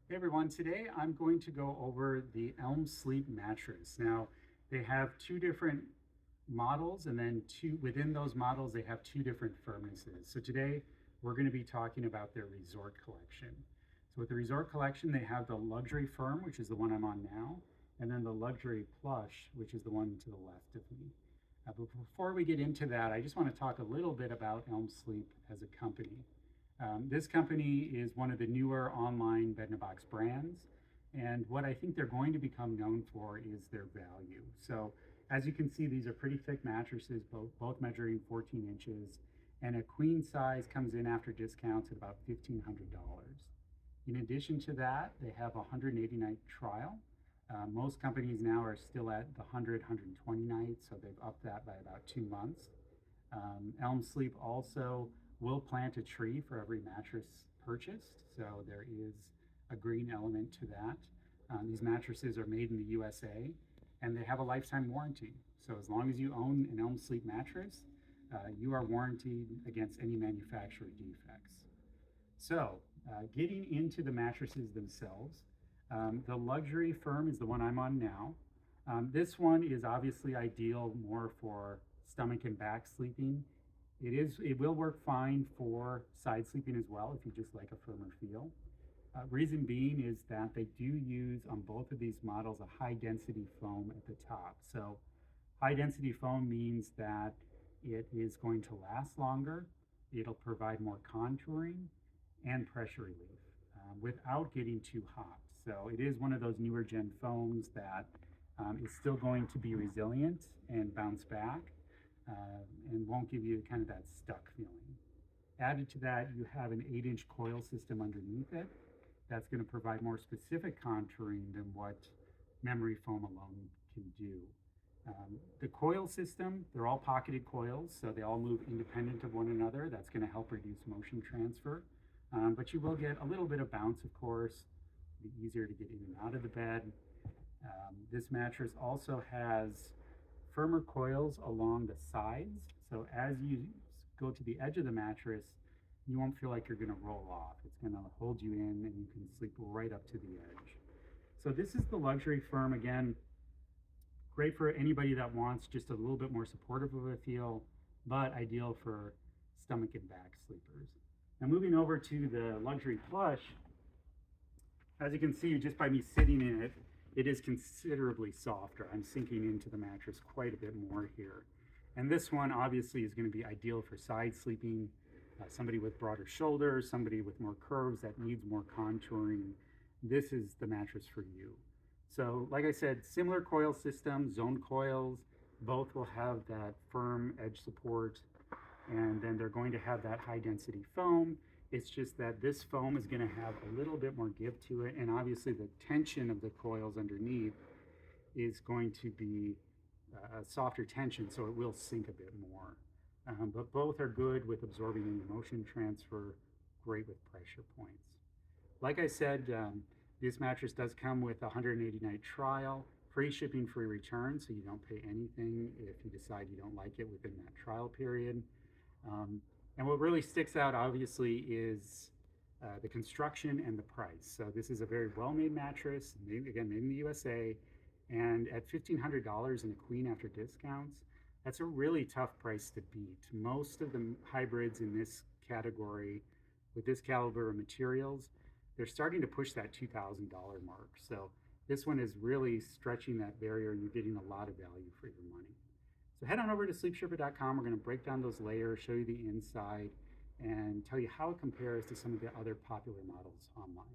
Hey everyone, today I'm going to go over the Elm Sleep mattress. Now, they have two different models, and then within those models, they have two different firmnesses. So today we're going to be talking about their Resort collection. So with the Resort collection, they have the Luxury Firm, which is the one I'm on now, and then the Luxury Plush, which is the one to the left of me. But before we get into that, I just want to talk a little bit about Elm Sleep as a company. This company is one of the newer online bed-in-a-box brands, and what I think they're going to become known for is their value. So as you can see, these are pretty thick mattresses, both measuring 14 inches, and a queen size comes in after discounts at about $1,500. In addition to that, they have a 180 night trial. Most companies now are still at the 120 nights, so they've upped that by about 2 months. Elm Sleep also will plant a tree for every mattress purchased, so there is a green element to that. These mattresses are made in the USA, and they have a lifetime warranty. So as long as you own an Elm Sleep mattress, you are warranted against any manufacturer defects. So getting into the mattresses themselves, the Luxury Firm is the one I'm on now. This one is obviously ideal more for stomach and back sleeping. It will work fine for side sleeping as well if you just like a firmer feel. Reason being is that they do use on both of these models a high density foam at the top. So high density foam means that it is going to last longer, it'll provide more contouring and pressure relief without getting too hot. So it is one of those newer gen foams that is still going to be resilient and bounce back and won't give you kind of that stuck feeling. Added to that, you have an 8-inch coil system underneath it that's going to provide more specific contouring than what memory foam alone can do. The coil system, they're all pocketed coils, so they all move independent of one another. That's going to help reduce motion transfer. But you will get a little bit of bounce, of course. It'll be easier to get in and out of the bed. This mattress also has firmer coils along the sides. So as you go to the edge of the mattress, you won't feel like you're going to roll off. It's going to hold you in and you can sleep right up to the edge. So this is the Luxury Firm. Again, great for anybody that wants just a little bit more supportive of a feel, but ideal for stomach and back sleepers. Now moving over to the Luxury Plush, as you can see just by me sitting in it, it is considerably softer. I'm sinking into the mattress quite a bit more here. And this one obviously is going to be ideal for side sleeping, somebody with broader shoulders, somebody with more curves that needs more contouring. This is the mattress for you. So like I said, similar coil system, zone coils, both will have that firm edge support, and then they're going to have that high density foam. It's just that this foam is going to have a little bit more give to it, and obviously the tension of the coils underneath is going to be a softer tension, so it will sink a bit more. But both are good with absorbing any motion transfer, great with pressure points. Like I said, this mattress does come with a 180 night trial, free shipping, free return, so you don't pay anything if you decide you don't like it within that trial period. And what really sticks out, obviously, is the construction and the price. So this is a very well-made mattress, again, made in the USA, and at $1,500 in a queen after discounts, that's a really tough price to beat. Most of the hybrids in this category, with this caliber of materials, they're starting to push that $2,000 mark. So this one is really stretching that barrier, and you're getting a lot of value for your money. So head on over to sleepsherpa.com. We're going to break down those layers, show you the inside, and tell you how it compares to some of the other popular models online.